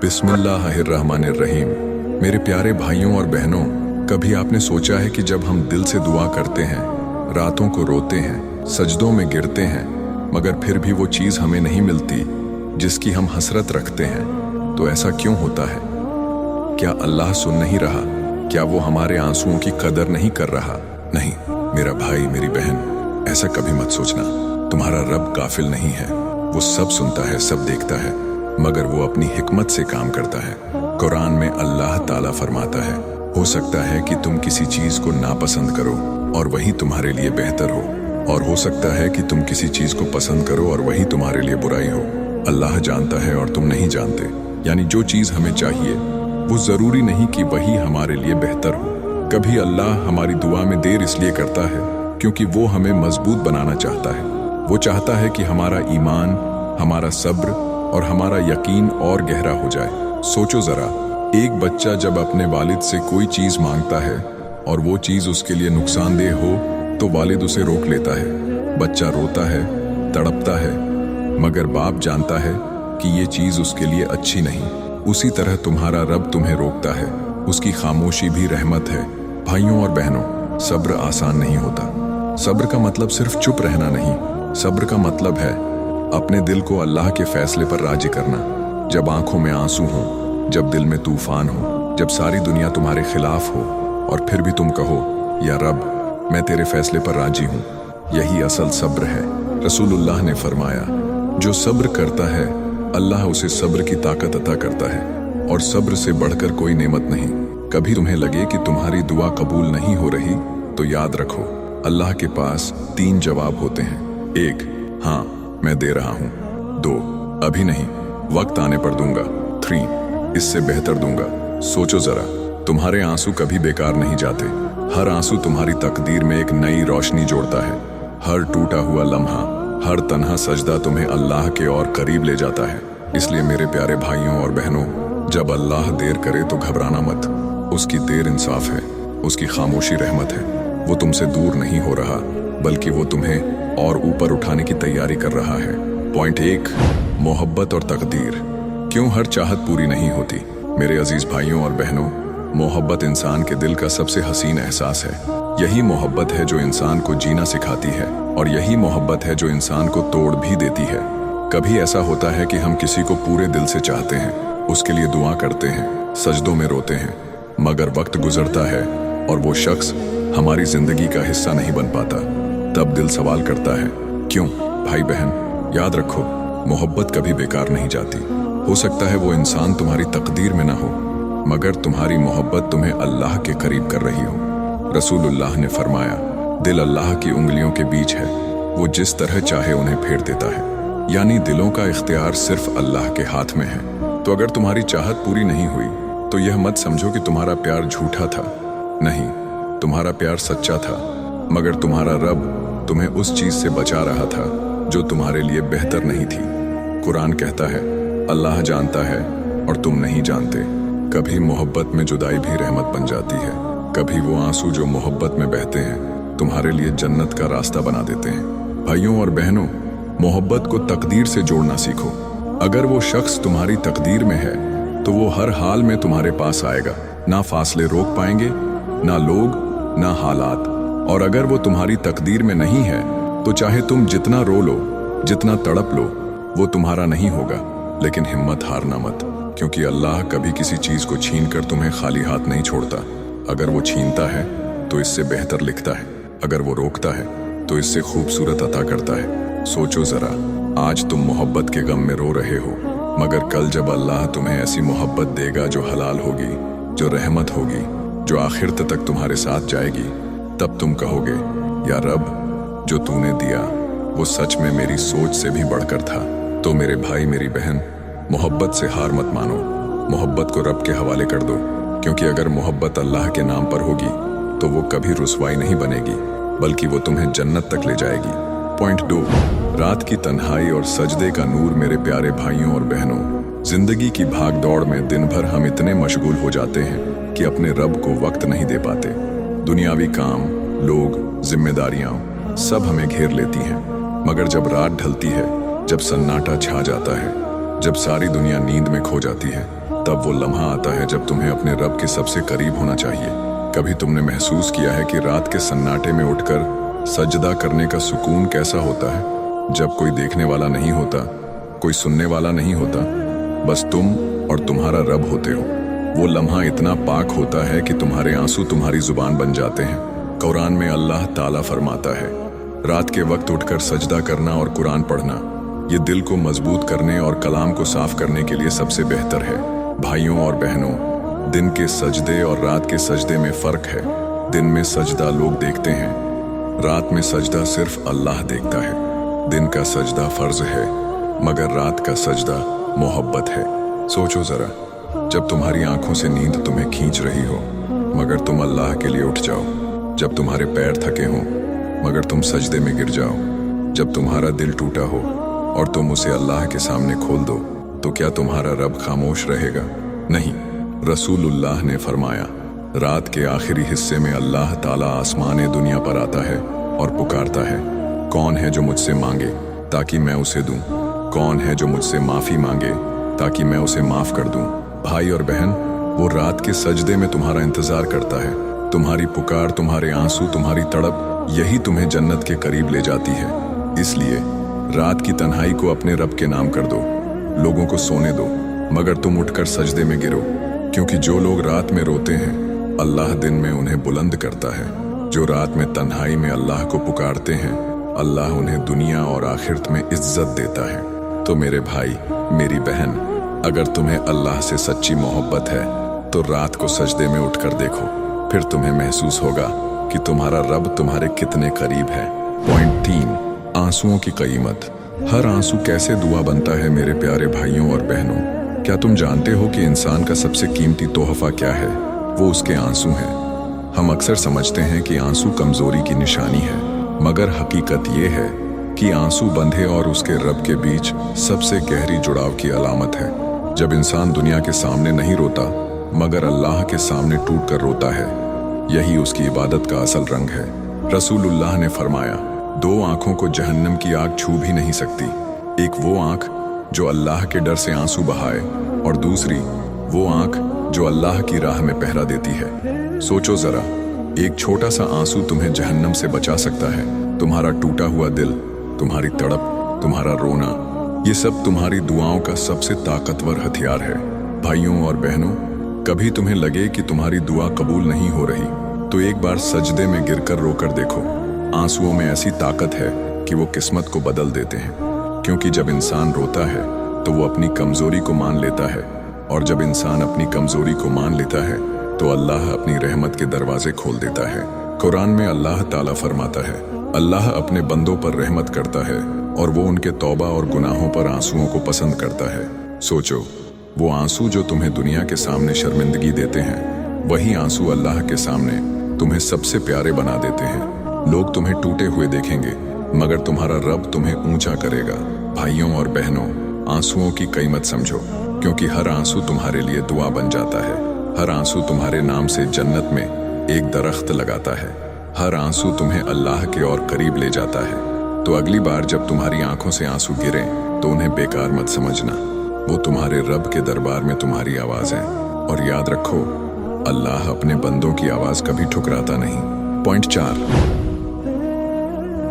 बिस्मिल्लाहिर्रहमानिर्रहीम। मेरे प्यारे भाइयों और बहनों, कभी आपने सोचा है कि जब हम दिल से दुआ करते हैं, रातों को रोते हैं, सजदों में गिरते हैं, मगर फिर भी वो चीज़ हमें नहीं मिलती जिसकी हम हसरत रखते हैं, तो ऐसा क्यों होता है? क्या अल्लाह सुन नहीं रहा? क्या वो हमारे आंसुओं की कदर नहीं कर रहा? नहीं मेरा भाई, मेरी बहन, ऐसा कभी मत सोचना। तुम्हारा रब गाफिल नहीं है। वो सब सुनता है, सब देखता है, मगर वो अपनी हिकमत से काम करता है। कुरान में अल्लाह ताला फरमाता है, हो सकता है कि तुम किसी चीज को नापसंद करो और वही तुम्हारे लिए बेहतर हो, और हो सकता है कि तुम किसी चीज को पसंद करो और वही तुम्हारे लिए बुराई हो। अल्लाह जानता है और तुम नहीं जानते। यानी जो चीज हमें चाहिए वो जरूरी नहीं कि वही हमारे लिए बेहतर हो। कभी अल्लाह हमारी दुआ में देर इसलिए करता है क्योंकि वो हमें मजबूत बनाना चाहता है। वो चाहता है कि हमारा ईमान, हमारा सब्र और हमारा यकीन और गहरा हो जाए। सोचो जरा, एक बच्चा जब अपने वालिद से कोई चीज मांगता है और वो चीज उसके लिए नुकसानदेह हो तो वालिद उसे रोक लेता है। बच्चा रोता है, तड़पता है, मगर बाप जानता है कि ये चीज उसके लिए अच्छी नहीं। उसी तरह तुम्हारा रब तुम्हें रोकता है। उसकी खामोशी भी रहमत है। भाइयों और बहनों, सब्र आसान नहीं होता। सब्र का मतलब सिर्फ चुप रहना नहीं। सब्र का मतलब है अपने दिल को अल्लाह के फैसले पर राजी करना। जब आंखों में आंसू हो, जब दिल में तूफान हो, जब सारी दुनिया तुम्हारे खिलाफ हो और फिर भी तुम कहो, या रब, मैं तेरे फैसले पर राजी हूँ। यही असल सब्र है। रसूलुल्लाह ने फरमाया, जो सब्र करता है अल्लाह उसे सब्र की ताकत अता करता है, और सब्र से बढ़कर कोई नेमत नहीं। कभी तुम्हें लगे कि तुम्हारी दुआ कबूल नहीं हो रही तो याद रखो, अल्लाह के पास 3 जवाब होते हैं। 1, हाँ मैं दे रहा हूँ। 2, अभी नहीं, वक्त आने पर दूंगा। 3, इससे बेहतर दूंगा। सोचो जरा, तुम्हारे आंसू कभी बेकार नहीं जाते। हर आंसू तुम्हारी तकदीर में एक नई रोशनी जोड़ता है। हर टूटा हुआ लम्हा, हर तन्हा सजदा तुम्हें अल्लाह के और करीब ले जाता है। इसलिए मेरे प्यारे भाइयों और बहनों, जब अल्लाह देर करे तो घबराना मत। उसकी देर इंसाफ है, उसकी खामोशी रहमत है। वो तुमसे दूर नहीं हो रहा, बल्कि वो तुम्हें और ऊपर उठाने की तैयारी कर रहा है। पॉइंट 1, मोहब्बत और तकदीर। क्यों हर चाहत पूरी नहीं होती? मेरे अजीज भाइयों और बहनों, मोहब्बत इंसान के दिल का सबसे हसीन एहसास है। यही मोहब्बत है जो इंसान को जीना सिखाती है, और यही मोहब्बत है जो इंसान को तोड़ भी देती है। कभी ऐसा होता है कि हम किसी को पूरे दिल से चाहते हैं, उसके लिए दुआ करते हैं, सजदों में रोते हैं, मगर वक्त गुजरता है और वो शख्स हमारी जिंदगी का हिस्सा नहीं बन पाता। तब दिल सवाल करता है, क्यों? भाई बहन, याद रखो, मोहब्बत कभी बेकार नहीं जाती। हो सकता है वो इंसान तुम्हारी तकदीर में ना हो, मगर तुम्हारी मोहब्बत तुम्हें अल्लाह के करीब कर रही हो। रसूलुल्लाह ने फरमाया, दिल अल्लाह की उंगलियों के बीच है, वो जिस तरह चाहे उन्हें फेर देता है। यानी दिलों का इख्तियार सिर्फ अल्लाह के हाथ में है। तो अगर तुम्हारी चाहत पूरी नहीं हुई तो यह मत समझो कि तुम्हारा प्यार झूठा था। नहीं, तुम्हारा प्यार सच्चा था, मगर तुम्हारा रब तुम्हें उस चीज से बचा रहा था जो तुम्हारे लिए बेहतर नहीं थी। कुरान कहता है, अल्लाह जानता है और तुम नहीं जानते। कभी मोहब्बत में जुदाई भी रहमत बन जाती है। कभी वो आंसू जो मोहब्बत में बहते हैं तुम्हारे लिए जन्नत का रास्ता बना देते हैं। भाइयों और बहनों, मोहब्बत को तकदीर से जोड़ना सीखो। अगर वो शख्स तुम्हारी तकदीर में है तो वो हर हाल में तुम्हारे पास आएगा। ना फासले रोक पाएंगे, ना लोग, ना हालात। और अगर वो तुम्हारी तकदीर में नहीं है तो चाहे तुम जितना रो लो, जितना तड़प लो, वो तुम्हारा नहीं होगा। लेकिन हिम्मत हारना मत, क्योंकि अल्लाह कभी किसी चीज को छीन कर तुम्हें खाली हाथ नहीं छोड़ता। अगर वो छीनता है तो इससे बेहतर लिखता है, अगर वो रोकता है तो इससे खूबसूरत अता करता है। सोचो जरा, आज तुम मोहब्बत के गम में रो रहे हो, मगर कल जब अल्लाह तुम्हें ऐसी मोहब्बत देगा जो हलाल होगी, जो रहमत होगी, जो आखिरत तक तुम्हारे साथ जाएगी, तब तुम कहोगे, या रब, जो तूने दिया वो सच में मेरी सोच से भी बढ़कर था। तो मेरे भाई, मेरी बहन, मोहब्बत से हार मत मानो। मोहब्बत को रब के हवाले कर दो, क्योंकि अगर मोहब्बत अल्लाह के नाम पर होगी तो वो कभी रुसवाई नहीं बनेगी, बल्कि वो तुम्हें जन्नत तक ले जाएगी। पॉइंट 2, रात की तन्हाई और सजदे का नूर। मेरे प्यारे भाइयों और बहनों, जिंदगी की भाग दौड़ में दिन भर हम इतने मशगूल हो जाते हैं कि अपने रब को वक्त नहीं दे पाते। दुनियावी काम, लोग, जिम्मेदारियां सब हमें घेर लेती हैं, मगर जब रात ढलती है, जब सन्नाटा छा जाता है, जब सारी दुनिया नींद में खो जाती है, तब वो लम्हा आता है जब तुम्हें अपने रब के सबसे करीब होना चाहिए। कभी तुमने महसूस किया है कि रात के सन्नाटे में उठकर सजदा करने का सुकून कैसा होता है? जब कोई देखने वाला नहीं होता, कोई सुनने वाला नहीं होता, बस तुम और तुम्हारा रब होते हो। वो लम्हा इतना पाक होता है कि तुम्हारे आंसू तुम्हारी जुबान बन जाते हैं। कुरान में अल्लाह ताला फरमाता है, रात के वक्त उठकर सजदा करना और कुरान पढ़ना ये दिल को मजबूत करने और कलाम को साफ करने के लिए सबसे बेहतर है। भाइयों और बहनों, दिन के सजदे और रात के सजदे में फ़र्क है। दिन में सजदा लोग देखते हैं, रात में सजदा सिर्फ अल्लाह देखता है। दिन का सजदा फर्ज है, मगर रात का सजदा मोहब्बत है। सोचो ज़रा, जब तुम्हारी आंखों से नींद तुम्हें खींच रही हो मगर तुम अल्लाह के लिए उठ जाओ, जब तुम्हारे पैर थके हों मगर तुम सजदे में गिर जाओ, जब तुम्हारा दिल टूटा हो और तुम उसे अल्लाह के सामने खोल दो, तो क्या तुम्हारा रब खामोश रहेगा? नहीं। रसूलुल्लाह ने फरमाया, रात के आखिरी हिस्से में अल्लाह ताला आसमान दुनिया पर आता है और पुकारता है, कौन है जो मुझसे मांगे ताकि मैं उसे दूं? कौन है जो मुझसे माफ़ी मांगे ताकि मैं उसे माफ़ कर दूं? भाई और बहन, वो रात के सजदे में तुम्हारा इंतज़ार करता है। तुम्हारी पुकार, तुम्हारे आंसू, तुम्हारी तड़प, यही तुम्हें जन्नत के करीब ले जाती है। इसलिए रात की तन्हाई को अपने रब के नाम कर दो। लोगों को सोने दो, मगर तुम उठकर सजदे में गिरो, क्योंकि जो लोग रात में रोते हैं अल्लाह दिन में उन्हें बुलंद करता है। जो रात में तन्हाई में अल्लाह को पुकारते हैं अल्लाह उन्हें दुनिया और आखिरत में इज्जत देता है। तो मेरे भाई, मेरी बहन, अगर तुम्हें अल्लाह से सच्ची मोहब्बत है तो रात को सजदे में उठकर देखो, फिर तुम्हें महसूस होगा कि तुम्हारा रब तुम्हारे कितने करीब है। पॉइंट 3, आंसुओं की कीमत। हर आंसू कैसे दुआ बनता है मेरे प्यारे भाइयों और बहनों। क्या तुम जानते हो कि इंसान का सबसे कीमती तोहफा क्या है? वो उसके आंसू हैं। हम अक्सर समझते हैं कि आंसू कमजोरी की निशानी है, मगर हकीकत ये है कि आंसू बंधे और उसके रब के बीच सबसे गहरी जुड़ाव की अलामत है। जब इंसान दुनिया के सामने नहीं रोता मगर अल्लाह के सामने टूट कर रोता है, यही उसकी इबादत का असल रंग है। रसूलुल्लाह ने फरमाया, 2 आंखों को जहन्नम की आग छू भी नहीं सकती। एक वो आंख जो अल्लाह के डर से आंसू बहाए और दूसरी वो आंख जो अल्लाह की राह में पहरा देती है। सोचो जरा, एक छोटा सा आंसू तुम्हें जहन्नम से बचा सकता है। तुम्हारा टूटा हुआ दिल, तुम्हारी तड़प, तुम्हारा रोना, ये सब तुम्हारी दुआओं का सबसे ताकतवर हथियार है। भाइयों और बहनों, कभी तुम्हें लगे कि तुम्हारी दुआ कबूल नहीं हो रही तो एक बार सजदे में गिरकर रोकर देखो। आंसुओं में ऐसी ताकत है कि वो किस्मत को बदल देते हैं, क्योंकि जब इंसान रोता है तो वो अपनी कमजोरी को मान लेता है, और जब इंसान अपनी कमजोरी को मान लेता है तो अल्लाह अपनी रहमत के दरवाजे खोल देता है। कुरान में अल्लाह ताला फरमाता है, अल्लाह अपने बंदों पर रहमत करता है और वो उनके तौबा और गुनाहों पर आंसुओं को पसंद करता है। सोचो, वो आंसू जो तुम्हें दुनिया के सामने शर्मिंदगी देते हैं, वही आंसू अल्लाह के सामने तुम्हें सबसे प्यारे बना देते हैं। लोग तुम्हें टूटे हुए देखेंगे मगर तुम्हारा रब तुम्हें ऊंचा करेगा। भाइयों और बहनों, आंसुओं की कीमत समझो, क्योंकि हर आंसू तुम्हारे लिए दुआ बन जाता है। हर आंसू तुम्हारे नाम से जन्नत में एक दरख्त लगाता है। हर आंसू तुम्हें अल्लाह के और करीब ले जाता है। तो अगली बार जब तुम्हारी आंखों से आंसू गिरें तो उन्हें बेकार मत समझना, वो तुम्हारे रब के दरबार में तुम्हारी आवाज़ है। और याद रखो, अल्लाह अपने बंदों की आवाज़ कभी ठुकराता नहीं। पॉइंट 4,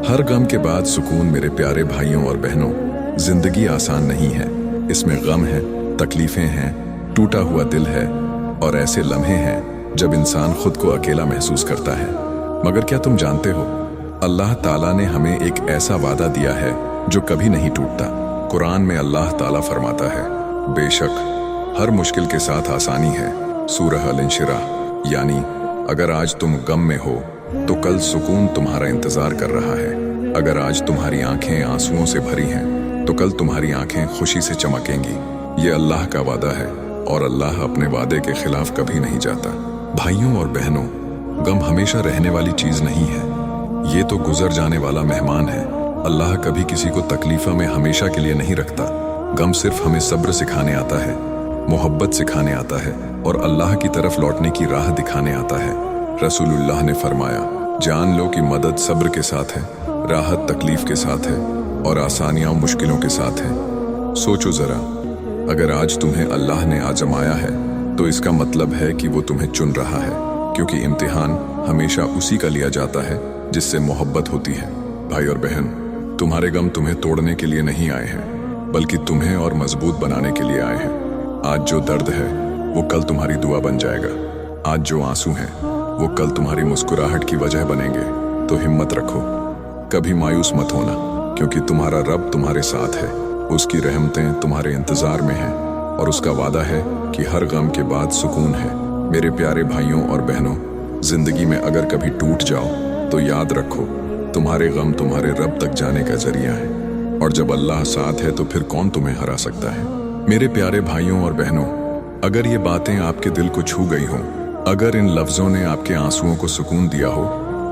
हर गम के बाद सुकून। मेरे प्यारे भाइयों और बहनों, जिंदगी आसान नहीं है। इसमें गम है, तकलीफें हैं, टूटा हुआ दिल है और ऐसे लम्हे हैं जब इंसान खुद को अकेला महसूस करता है। मगर क्या तुम जानते हो, अल्लाह ताला ने हमें एक ऐसा वादा दिया है जो कभी नहीं टूटता। कुरान में अल्लाह ताला फरमाता है, बेशक हर मुश्किल के साथ आसानी है। सूरह अल-इंशिराह, यानी अगर आज तुम गम में हो तो कल सुकून तुम्हारा इंतजार कर रहा है। अगर आज तुम्हारी आंखें आंसुओं से भरी हैं तो कल तुम्हारी आंखें खुशी से चमकेंगी। ये अल्लाह का वादा है और अल्लाह अपने वादे के खिलाफ कभी नहीं जाता। भाइयों और बहनों, गम हमेशा रहने वाली चीज नहीं है, ये तो गुजर जाने वाला मेहमान है। अल्लाह कभी किसी को तकलीफा में हमेशा के लिए नहीं रखता। गम सिर्फ हमें सब्र सिखाने आता है, मोहब्बत सिखाने आता है और अल्लाह की तरफ लौटने की राह दिखाने आता है। रसूलुल्लाह ने फरमाया, जान लो कि मदद सब्र के साथ है, राहत तकलीफ के साथ है और आसानियां मुश्किलों के साथ है। सोचो जरा, अगर आज तुम्हें अल्लाह ने आजमाया है तो इसका मतलब है कि वो तुम्हें चुन रहा है, क्योंकि इम्तिहान हमेशा उसी का लिया जाता है जिससे मोहब्बत होती है। भाई और बहन, तुम्हारे गम तुम्हें तोड़ने के लिए नहीं आए हैं, बल्कि तुम्हें और मजबूत बनाने के लिए आए हैं। आज जो दर्द है वो कल तुम्हारी दुआ बन जाएगा। आज जो आंसू हैं वो कल तुम्हारी मुस्कुराहट की वजह बनेंगे। तो हिम्मत रखो, कभी मायूस मत होना, क्योंकि तुम्हारा रब तुम्हारे साथ है। उसकी रहमतें तुम्हारे इंतजार में हैं और उसका वादा है कि हर गम के बाद सुकून है। मेरे प्यारे भाइयों और बहनों, जिंदगी में अगर कभी टूट जाओ तो याद रखो, तुम्हारे गम तुम्हारे रब तक जाने का जरिया है, और जब अल्लाह साथ है तो फिर कौन तुम्हें हरा सकता है। मेरे प्यारे भाइयों और बहनों, अगर ये बातें आपके दिल को छू गई हों, अगर इन लफ्जों ने आपके आंसुओं को सुकून दिया हो,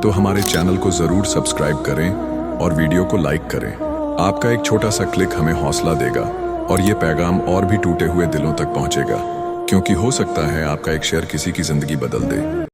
तो हमारे चैनल को जरूर सब्सक्राइब करें और वीडियो को लाइक करें। आपका एक छोटा सा क्लिक हमें हौसला देगा और ये पैगाम और भी टूटे हुए दिलों तक पहुंचेगा, क्योंकि हो सकता है आपका एक शेयर किसी की जिंदगी बदल दे।